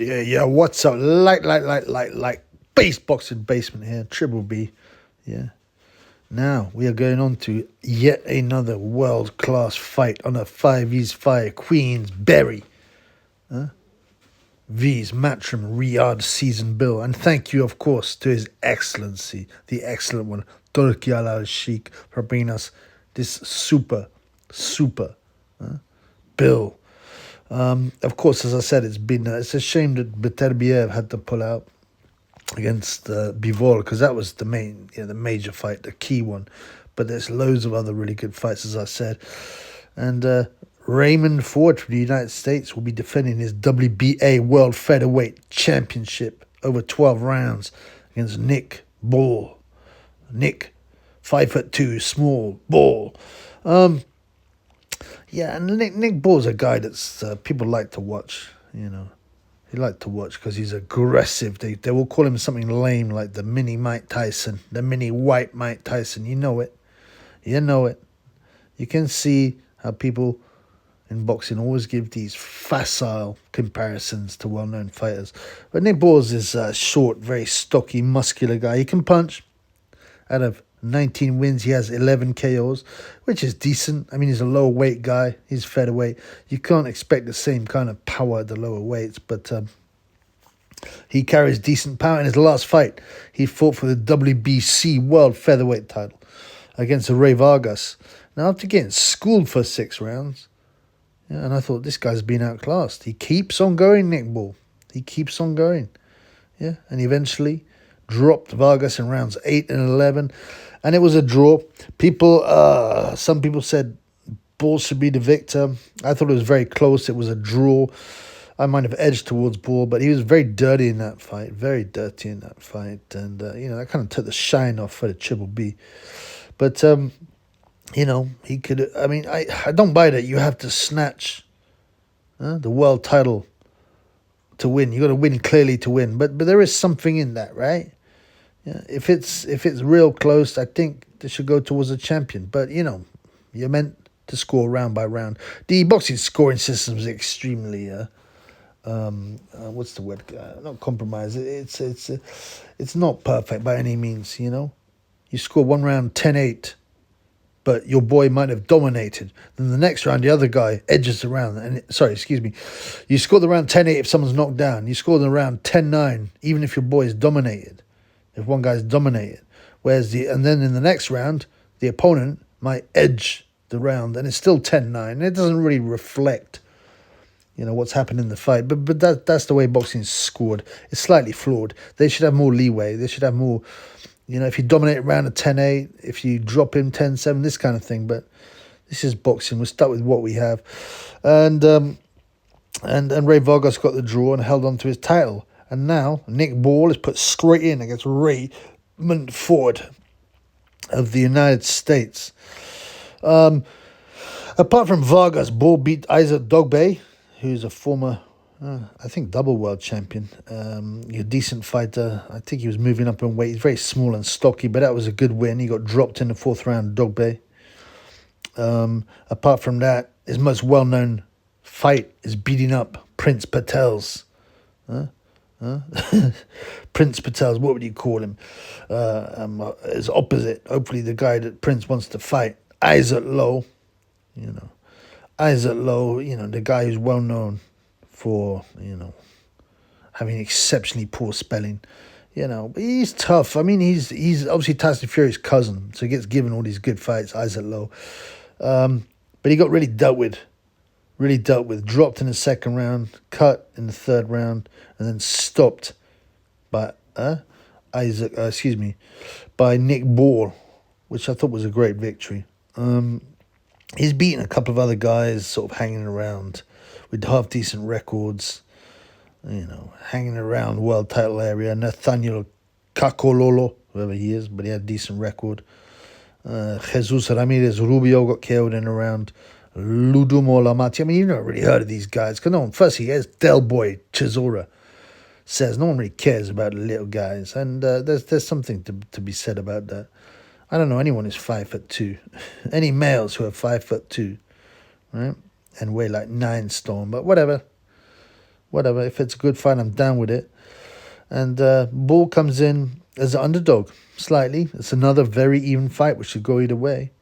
Yeah. What's up? Like. Base boxing basement here. Triple B. Yeah. Now we are going on to yet another world-class fight on a 5 Fire Queensberry. V's Matchroom Riyadh season bill. And thank you, of course, to His Excellency, the excellent one, Turki al-Sheikh, for bringing us this super bill. Of course, as I said, it's a shame that Beterbiev had to pull out against Bivol, because that was the major fight, the key one. But there's loads of other really good fights, as I said. And Raymond Ford from the United States will be defending his WBA World Featherweight Championship over 12 rounds against Nick Ball. Nick, 5'2", small ball. Yeah, and Nick Ball's a guy that's people like to watch, He like to watch because he's aggressive. They will call him something lame like the mini Mike Tyson, the mini white Mike Tyson. You know it. You can see how people in boxing always give these facile comparisons to well-known fighters. But Nick Ball's is a short, very stocky, muscular guy. He can punch. Out of 19 wins, he has 11 KOs, which is decent. I mean, he's a lower weight guy. He's featherweight. You can't expect the same kind of power at the lower weights, but he carries decent power. In his last fight, he fought for the WBC World Featherweight title against Ray Vargas. Now, after getting schooled for 6 rounds, and I thought, this guy's been outclassed. He keeps on going, Nick Ball. He keeps on going. Yeah, and eventually dropped Vargas in rounds 8 and 11, and it was a draw. Some people said Ball should be the victor. I thought it was very close. It was a draw. I might have edged towards Ball, but he was very dirty in that fight. And that kind of took the shine off for the Triple B. But he could. I mean, I don't buy that you have to snatch the world title to win. You got to win clearly to win. But there is something in that, right? Yeah, if it's real close, I think they should go towards a champion. But you're meant to score round by round. The boxing scoring system is extremely what's the word? Not compromised. It's not perfect by any means. You score one round 10-8, but your boy might have dominated. Then the next round, the other guy edges around. You score the round 10-8 if someone's knocked down. You score the round 10-9 even if your boy is dominated. If one guy's dominated, and then in the next round, the opponent might edge the round, and it's still 10-9. It doesn't really reflect, what's happened in the fight. But that's the way boxing's scored. It's slightly flawed. They should have more leeway. They should have more, if you dominate a round of 10-8, if you drop him 10-7, this kind of thing. But this is boxing. We're stuck with what we have, and Ray Vargas got the draw and held on to his title. And now Nick Ball is put straight in against Raymond Ford of the United States. Apart from Vargas, Ball beat Isaac Dogbe, who's a former, I think, double world champion. A decent fighter. I think he was moving up in weight. He's very small and stocky, but that was a good win. He got dropped in the 4th round, Dogbe. Apart from that, his most well-known fight is beating up Prince Patel's. Prince Patel's, what would you call him? His opposite, hopefully the guy that Prince wants to fight, Isaac Lowe. Isaac Lowe, the guy who's well known for, having exceptionally poor spelling. But he's tough. I mean, he's obviously Tyson Fury's cousin, so he gets given all these good fights, Isaac Lowe. But he got really dealt with, dropped in the 2nd round, cut in the 3rd round, and then stopped by by Nick Ball, which I thought was a great victory. He's beaten a couple of other guys sort of hanging around with half-decent records, hanging around world title area. Nathaniel Kakololo, whoever he is, but he had a decent record. Jesus Ramirez Rubio got killed in a round. Ludumo Lamati. I mean, you've not really heard of these guys. Because firstly, as Del Boy Chisora says, no one really cares about the little guys. And there's something to be said about that. I don't know anyone who's 5'2". Any males who are 5'2", right? And weigh like 9 stone, but whatever. whatever. If it's a good fight, I'm down with it. And Bull comes in as an underdog, slightly. It's another very even fight, which should go either way.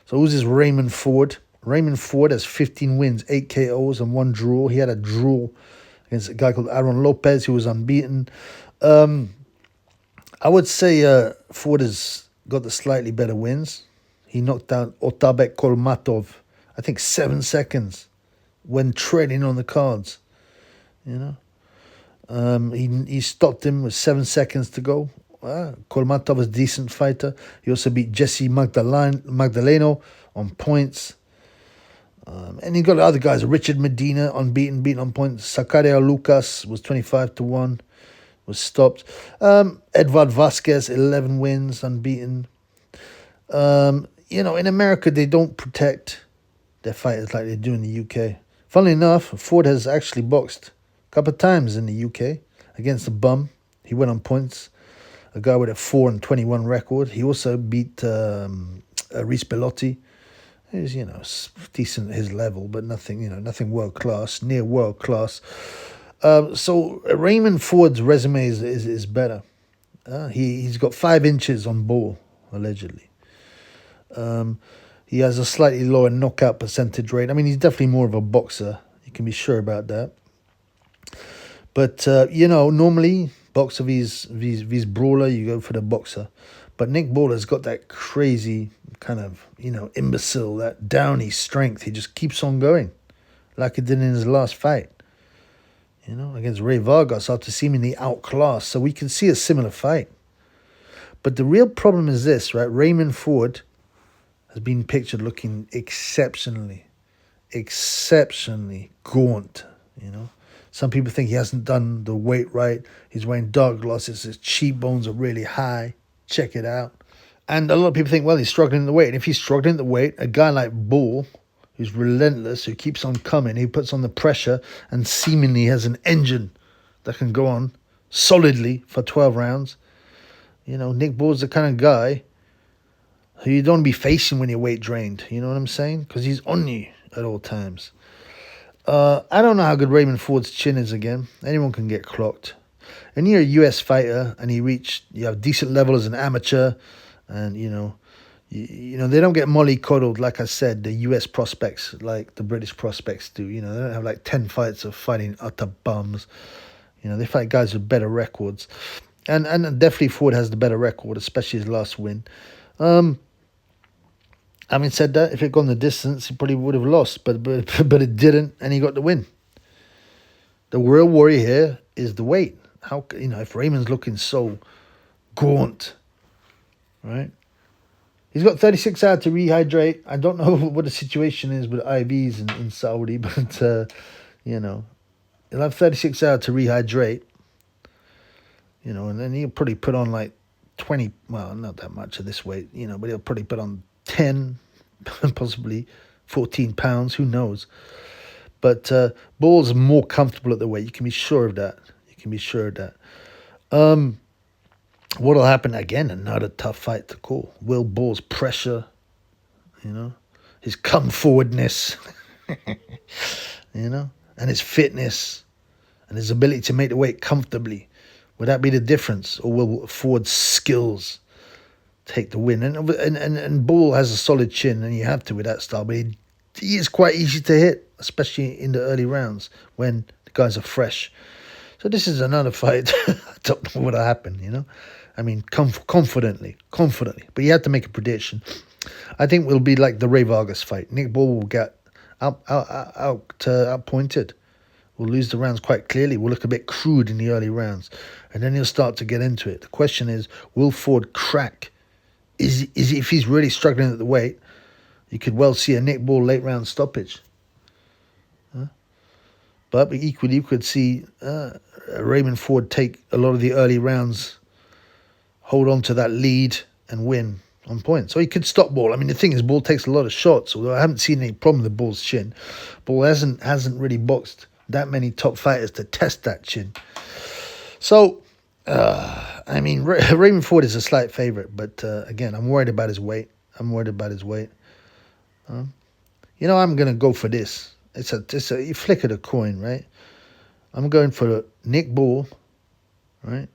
So who's this Raymond Ford? Raymond Ford has 15 wins, 8 KOs, and 1 draw. He had a draw against a guy called Aaron Lopez, who was unbeaten. I would say Ford has got the slightly better wins. He knocked out Otabek Kolmatov, I think 7 seconds when treading on the cards. You know, he stopped him with 7 seconds to go. Kolmatov is a decent fighter. He also beat Jesse Magdaleno on points. And he got other guys. Richard Medina unbeaten, beaten on points. Sacario Lucas was 25-1, was stopped. Edward Vasquez, 11 wins, unbeaten. You know, in America, they don't protect their fighters like they do in the UK. Funnily enough, Ford has actually boxed a couple of times in the UK against a bum. He went on points. A guy with a 4-21 record. He also beat Reese Bellotti. He's, you know, decent at his level, but nothing, you know, nothing world class, near world class. So Raymond Ford's resume is better. He's got 5 inches on ball, allegedly. He has a slightly lower knockout percentage rate. I mean, he's definitely more of a boxer. You can be sure about that. But, you know, normally, boxer vs brawler, you go for the boxer. But Nick Baller's got that crazy kind of, you know, imbecile, that downy strength. He just keeps on going, like he did in his last fight, you know, against Ray Vargas after seemingly outclassed. So we can see a similar fight. But the real problem is this, right? Raymond Ford has been pictured looking exceptionally gaunt, you know. Some people think he hasn't done the weight right. He's wearing dark glasses. His cheekbones are really high. Check it out. And a lot of people think, well, he's struggling in the weight. And if he's struggling in the weight, a guy like Bull, who's relentless, who keeps on coming, who puts on the pressure and seemingly has an engine that can go on solidly for 12 rounds. You know, Nick Bull's the kind of guy who you don't want to be facing when you're weight drained. You know what I'm saying? Because he's on you at all times. I don't know how good Raymond Ford's chin is again. Anyone can get clocked. And you're a US fighter, and you have decent level as an amateur, and you know they don't get mollycoddled like I said. The US prospects like the British prospects do. You know, they don't have like 10 fights of fighting utter bums. You know, they fight guys with better records, and definitely Ford has the better record, especially his last win. Having said that, if it had gone the distance, he probably would have lost, but it didn't, and he got the win. The real worry here is the weight. How, you know, if Raymond's looking so gaunt, right? He's got 36 hours to rehydrate. I don't know what the situation is with IVs in Saudi, but you know, he'll have 36 hours to rehydrate. You know, and then he'll probably put on like 20. Well, not that much at this weight, you know, but he'll probably put on 10, possibly 14 pounds, who knows. But Ball's more comfortable at the weight. You can be sure of that. What'll happen again? Another tough fight to call. Will Ball's pressure, you know, his come forwardness, you know, and his fitness and his ability to make the weight comfortably. Would that be the difference? Or will Ford's skills take the win? And Ball has a solid chin, and you have to with that style, but he is quite easy to hit, especially in the early rounds when the guys are fresh. So this is another fight. I don't know what'll happen, you know. I mean, confidently. But you have to make a prediction. I think it'll be like the Ray Vargas fight. Nick Ball will get outpointed. Will lose the rounds quite clearly. Will look a bit crude in the early rounds. And then he'll start to get into it. The question is, will Ford crack? Is if he's really struggling at the weight, you could well see a Nick Ball late round stoppage. But equally, you could see Raymond Ford take a lot of the early rounds, hold on to that lead, and win on points. So he could stop Ball. I mean, the thing is, Ball takes a lot of shots, although I haven't seen any problem with Ball's chin. Ball hasn't really boxed that many top fighters to test that chin. So, I mean, Raymond Ford is a slight favorite, but again, I'm worried about his weight. You know, I'm going to go for this. It's a flick of the coin, right? I'm going for Nick Ball, right?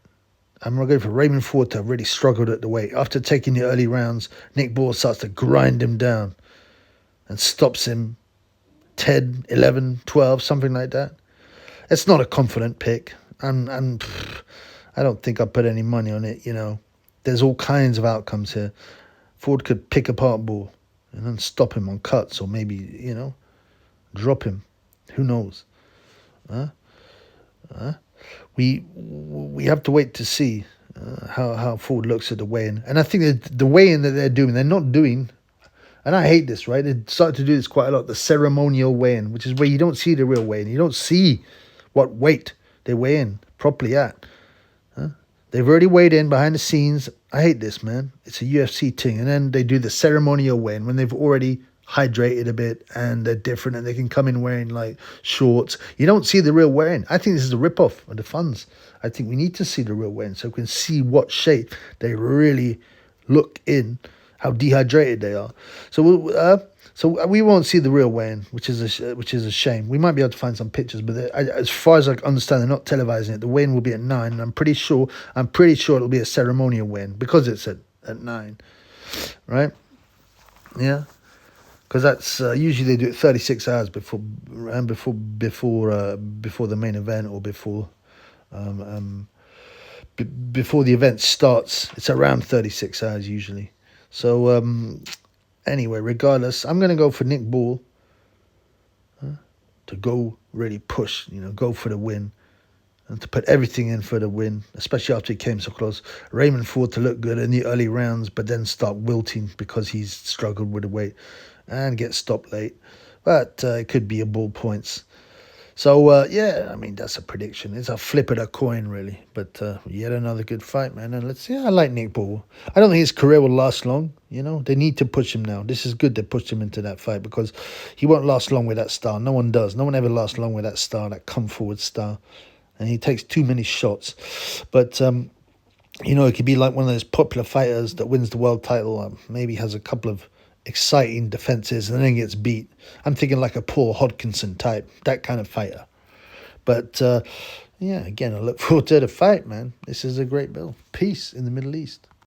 I'm going to go for Raymond Ford to have really struggled at the weight. After taking the early rounds, Nick Ball starts to grind him down and stops him 10, 11, 12, something like that. It's not a confident pick. I don't think I put any money on it, you know. There's all kinds of outcomes here. Ford could pick apart Ball and then stop him on cuts or maybe, you know, drop him. Who knows? We have to wait to see how Ford looks at the weigh-in. And I think that the weigh-in that they're doing, they're not doing, and I hate this, right? They started to do this quite a lot, the ceremonial weigh-in, which is where you don't see the real weigh-in. You don't see what weight they weigh in properly at. They've already weighed in behind the scenes. I hate this, man. It's a UFC thing. And then they do the ceremonial weigh-in when they've already hydrated a bit and they're different and they can come in wearing like shorts. You don't see the real weigh-in. I think this is a rip-off of the funds. I think we need to see the real weigh-in so we can see what shape they really look in, how dehydrated they are. So we won't see the real weigh-in, which is a shame. We might be able to find some pictures, but as far as I understand, they're not televising it. The weigh-in will be at 9, and I'm pretty sure it'll be a ceremonial weigh-in because it's at 9, right? Yeah, because that's usually they do it 36 hours before the main event or before the event starts. It's around 36 hours usually. So anyway, regardless, I'm going to go for Nick Ball to go really push, you know, go for the win and to put everything in for the win, especially after he came so close. Raymond Ford to look good in the early rounds, but then start wilting because he's struggled with the weight and get stopped late. But it could be a Ball points. So, yeah, I mean, that's a prediction. It's a flip of a coin, really. But yet another good fight, man. And I like Nick Ball. I don't think his career will last long, you know. They need to push him now. This is good they pushed him into that fight because he won't last long with that style. No one does. No one ever lasts long with that style, that come-forward style. And he takes too many shots. But, you know, it could be like one of those popular fighters that wins the world title, maybe has a couple of exciting defenses and then gets beat. I'm thinking like a Paul Hodgkinson type, that kind of fighter. But yeah, again, I look forward to the fight, man. This is a great bill. Peace in the Middle East.